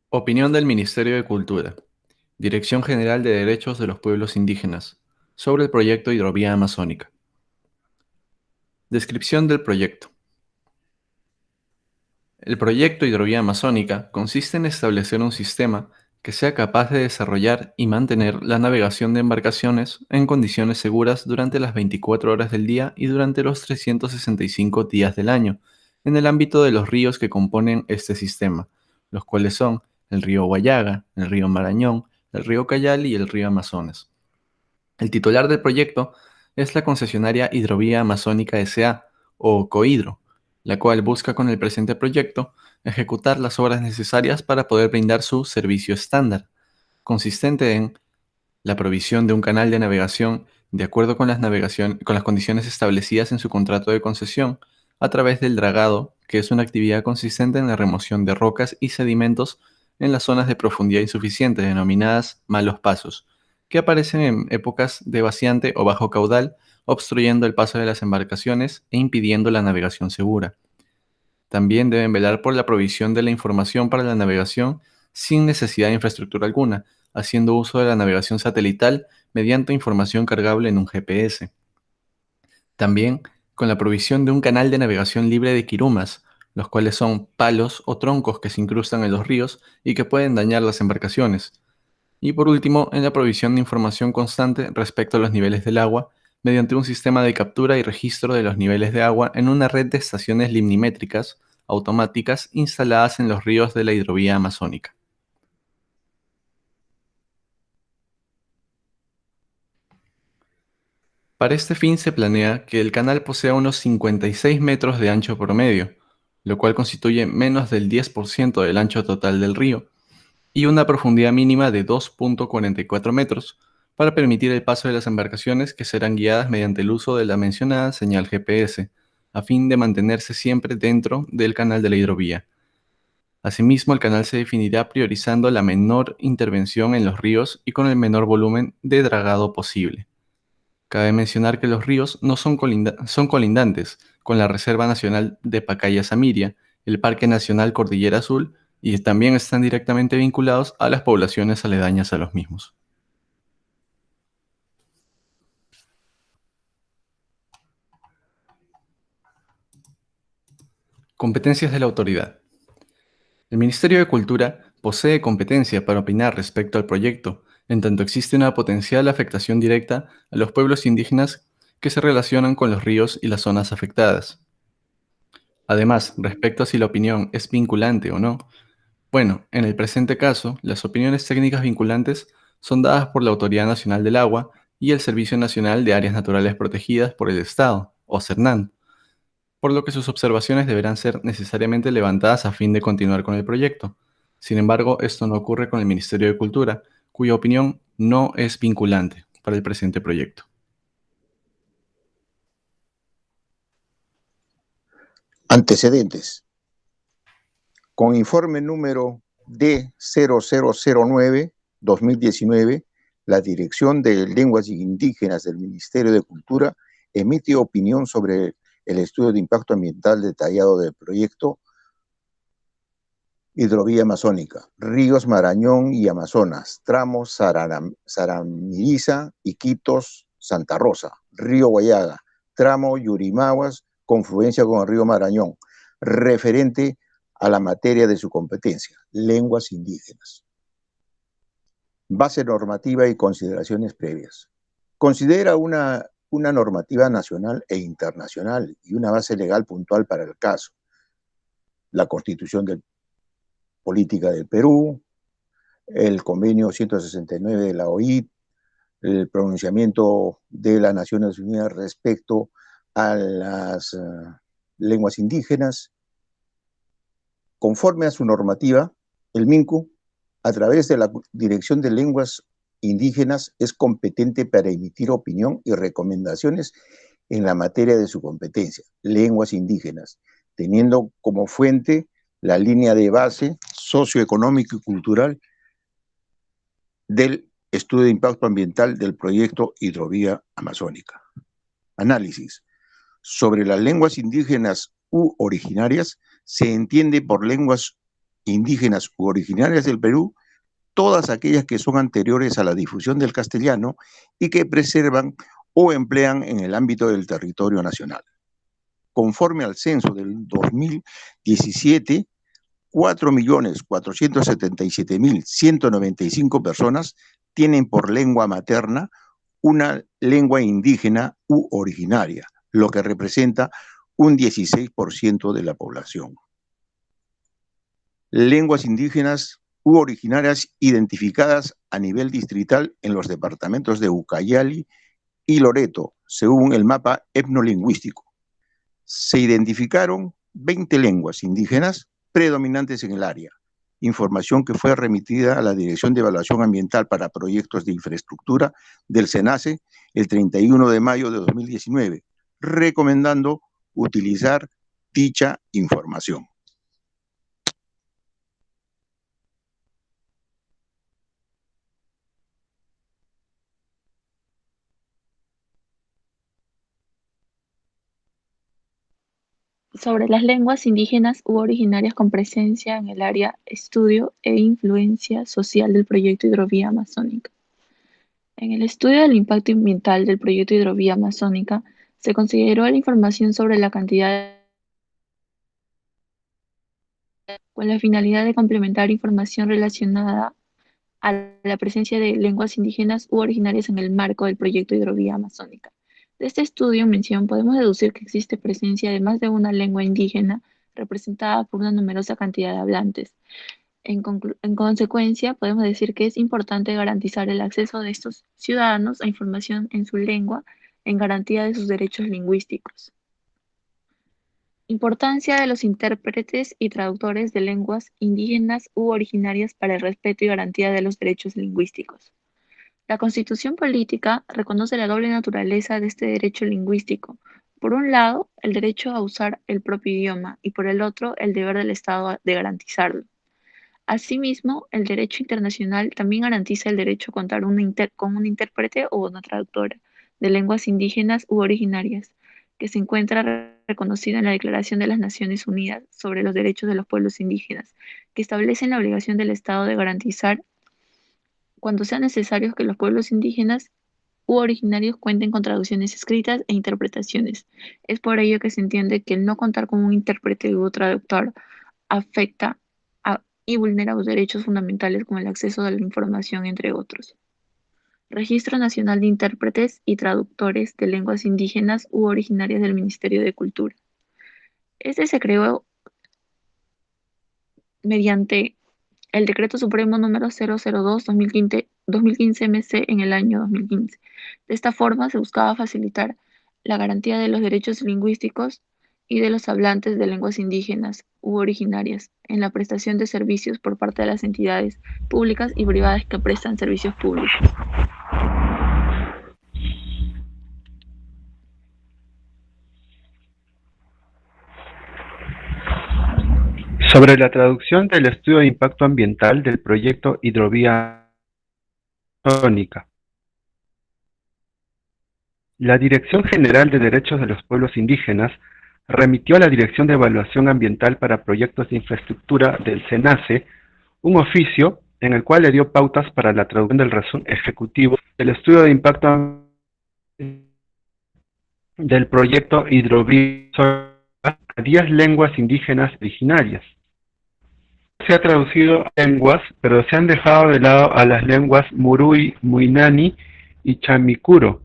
Opinión del Ministerio de Cultura. Dirección General de Derechos de los Pueblos Indígenas. Sobre el proyecto Hidrovía Amazónica. Descripción del proyecto. El proyecto Hidrovía Amazónica consiste en establecer un sistema que sea capaz de desarrollar y mantener la navegación de embarcaciones en condiciones seguras durante las 24 horas del día y durante los 365 días del año, en el ámbito de los ríos que componen este sistema, los cuales son el río Guayaga, el río Marañón, el río Cayali y el río Amazonas. El titular del proyecto es la concesionaria Hidrovía Amazónica S.A. o Cohidro, la cual busca con el presente proyecto ejecutar las obras necesarias para poder brindar su servicio estándar, consistente en la provisión de un canal de navegación de acuerdo con con las condiciones establecidas en su contrato de concesión, a través del dragado, que es una actividad consistente en la remoción de rocas y sedimentos en las zonas de profundidad insuficiente denominadas malos pasos, que aparecen en épocas de vaciante o bajo caudal, obstruyendo el paso de las embarcaciones e impidiendo la navegación segura. También deben velar por la provisión de la información para la navegación sin necesidad de infraestructura alguna, haciendo uso de la navegación satelital mediante información cargable en un GPS. También con la provisión de un canal de navegación libre de quirumas, los cuales son palos o troncos que se incrustan en los ríos y que pueden dañar las embarcaciones. Y por último, en la provisión de información constante respecto a los niveles del agua, mediante un sistema de captura y registro de los niveles de agua en una red de estaciones limnimétricas automáticas instaladas en los ríos de la hidrovía amazónica. Para este fin se planea que el canal posea unos 56 metros de ancho promedio, lo cual constituye menos del 10% del ancho total del río, y una profundidad mínima de 2,44 metros para permitir el paso de las embarcaciones que serán guiadas mediante el uso de la mencionada señal GPS, a fin de mantenerse siempre dentro del canal de la hidrovía. Asimismo, el canal se definirá priorizando la menor intervención en los ríos y con el menor volumen de dragado posible. Cabe mencionar que los ríos no son colindantes con la Reserva Nacional de Pacaya-Samiria, el Parque Nacional Cordillera Azul, y también están directamente vinculados a las poblaciones aledañas a los mismos. Competencias de la autoridad. El Ministerio de Cultura posee competencia para opinar respecto al proyecto, en tanto existe una potencial afectación directa a los pueblos indígenas que se relacionan con los ríos y las zonas afectadas. Además, respecto a si la opinión es vinculante o no, bueno, en el presente caso, las opiniones técnicas vinculantes son dadas por la Autoridad Nacional del Agua y el Servicio Nacional de Áreas Naturales Protegidas por el Estado, o CERNAN, por lo que sus observaciones deberán ser necesariamente levantadas a fin de continuar con el proyecto. Sin embargo, esto no ocurre con el Ministerio de Cultura, cuya opinión no es vinculante para el presente proyecto. Antecedentes. Con informe número D0009-2019, la Dirección de Lenguas Indígenas del Ministerio de Cultura emite opinión sobre el estudio de impacto ambiental detallado del proyecto Hidrovía Amazónica, ríos Marañón y Amazonas, tramos Saramiriza, Iquitos, Santa Rosa, río Guayaga, tramo Yurimaguas, confluencia con el río Marañón, referente a la materia de su competencia, lenguas indígenas. Base normativa y consideraciones previas. Considera una normativa nacional e internacional y una base legal puntual para el caso. La Constitución Política del Perú, el convenio 169 de la OIT, el pronunciamiento de las Naciones Unidas respecto a las lenguas indígenas. Conforme a su normativa, el MINCU, a través de la Dirección de Lenguas Indígenas, es competente para emitir opinión y recomendaciones en la materia de su competencia, lenguas indígenas, teniendo como fuente la línea de base socioeconómico y cultural del estudio de impacto ambiental del proyecto Hidrovía Amazónica. Análisis. Sobre las lenguas indígenas u originarias, se entiende por lenguas indígenas u originarias del Perú, todas aquellas que son anteriores a la difusión del castellano y que preservan o emplean en el ámbito del territorio nacional. Conforme al censo del 2017, 4.477.195 personas tienen por lengua materna una lengua indígena u originaria, lo que representa un 16% de la población. Lenguas indígenas u originarias identificadas a nivel distrital en los departamentos de Ucayali y Loreto, según el mapa etnolingüístico. Se identificaron 20 lenguas indígenas predominantes en el área, información que fue remitida a la Dirección de Evaluación Ambiental para Proyectos de Infraestructura del SENACE el 31 de mayo de 2019, recomendando utilizar dicha información. Sobre las lenguas indígenas u originarias con presencia en el área, estudio e influencia social del proyecto Hidrovía Amazónica. En el estudio del impacto ambiental del proyecto Hidrovía Amazónica, se consideró la información sobre la cantidad con la finalidad de complementar información relacionada a la presencia de lenguas indígenas u originarias en el marco del proyecto Hidrovía Amazónica. De este estudio en mención podemos deducir que existe presencia de más de una lengua indígena representada por una numerosa cantidad de hablantes. En consecuencia, podemos decir que es importante garantizar el acceso de estos ciudadanos a información en su lengua en garantía de sus derechos lingüísticos. Importancia de los intérpretes y traductores de lenguas indígenas u originarias para el respeto y garantía de los derechos lingüísticos. La Constitución política reconoce la doble naturaleza de este derecho lingüístico. Por un lado, el derecho a usar el propio idioma y por el otro, el deber del Estado de garantizarlo. Asimismo, el derecho internacional también garantiza el derecho a contar con un intérprete o una traductora de lenguas indígenas u originarias, que se encuentra reconocida en la Declaración de las Naciones Unidas sobre los Derechos de los Pueblos Indígenas, que establece la obligación del Estado de garantizar, cuando sea necesario, que los pueblos indígenas u originarios cuenten con traducciones escritas e interpretaciones. Es por ello que se entiende que el no contar con un intérprete u traductor afecta y vulnera los derechos fundamentales como el acceso a la información, entre otros. Registro Nacional de Intérpretes y Traductores de Lenguas Indígenas u Originarias del Ministerio de Cultura. Este se creó mediante el Decreto Supremo número 002-2015 MC en el año 2015. De esta forma se buscaba facilitar la garantía de los derechos lingüísticos y de los hablantes de lenguas indígenas u originarias en la prestación de servicios por parte de las entidades públicas y privadas que prestan servicios públicos. Sobre la traducción del estudio de impacto ambiental del proyecto Hidrovía Amazónica. La Dirección General de Derechos de los Pueblos Indígenas remitió a la Dirección de Evaluación Ambiental para Proyectos de Infraestructura del SENACE un oficio en el cual le dio pautas para la traducción del resumen ejecutivo del estudio de impacto ambiental del proyecto Hidrovía a 10 lenguas indígenas originarias. Se ha traducido a lenguas, pero se han dejado de lado a las lenguas Murui, Muinani y Chamicuro.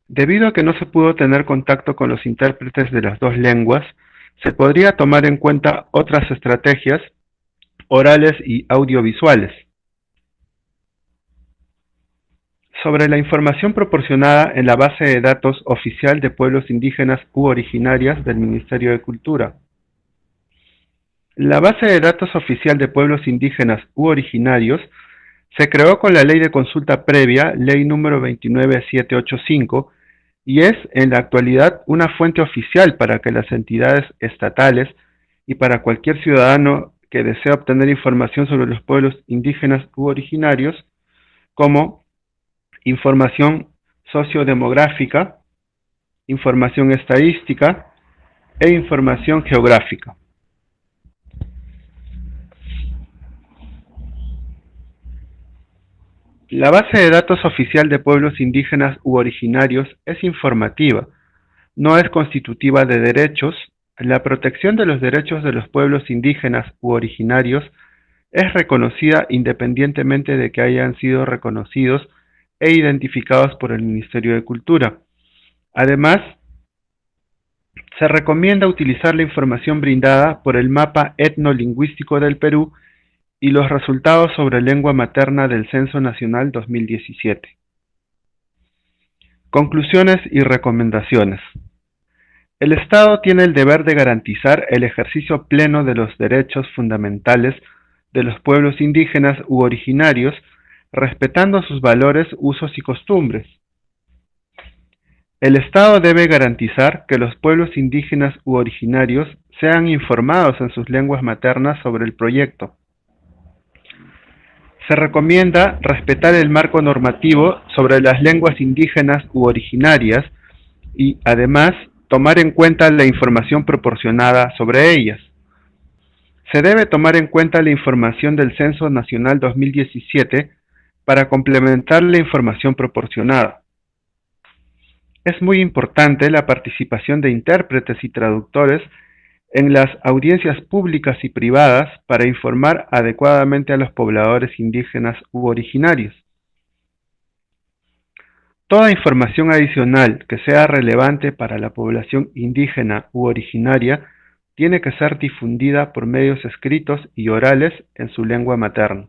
Debido a que no se pudo tener contacto con los intérpretes de las dos lenguas, se podría tomar en cuenta otras estrategias orales y audiovisuales. Sobre la información proporcionada en la base de datos oficial de pueblos indígenas u originarias del Ministerio de Cultura. La base de datos oficial de pueblos indígenas u originarios se creó con la Ley de Consulta Previa, Ley número 29785, y es en la actualidad una fuente oficial para que las entidades estatales y para cualquier ciudadano que desee obtener información sobre los pueblos indígenas u originarios, como información sociodemográfica, información estadística e información geográfica. La base de datos oficial de pueblos indígenas u originarios es informativa, no es constitutiva de derechos. La protección de los derechos de los pueblos indígenas u originarios es reconocida independientemente de que hayan sido reconocidos e identificados por el Ministerio de Cultura. Además, se recomienda utilizar la información brindada por el Mapa Etnolingüístico del Perú y los resultados sobre lengua materna del Censo Nacional 2017. Conclusiones y recomendaciones. El Estado tiene el deber de garantizar el ejercicio pleno de los derechos fundamentales de los pueblos indígenas u originarios, respetando sus valores, usos y costumbres. El Estado debe garantizar que los pueblos indígenas u originarios sean informados en sus lenguas maternas sobre el proyecto. Se recomienda respetar el marco normativo sobre las lenguas indígenas u originarias y, además, tomar en cuenta la información proporcionada sobre ellas. Se debe tomar en cuenta la información del Censo Nacional 2017 para complementar la información proporcionada. Es muy importante la participación de intérpretes y traductores en las audiencias públicas y privadas para informar adecuadamente a los pobladores indígenas u originarios. Toda información adicional que sea relevante para la población indígena u originaria tiene que ser difundida por medios escritos y orales en su lengua materna.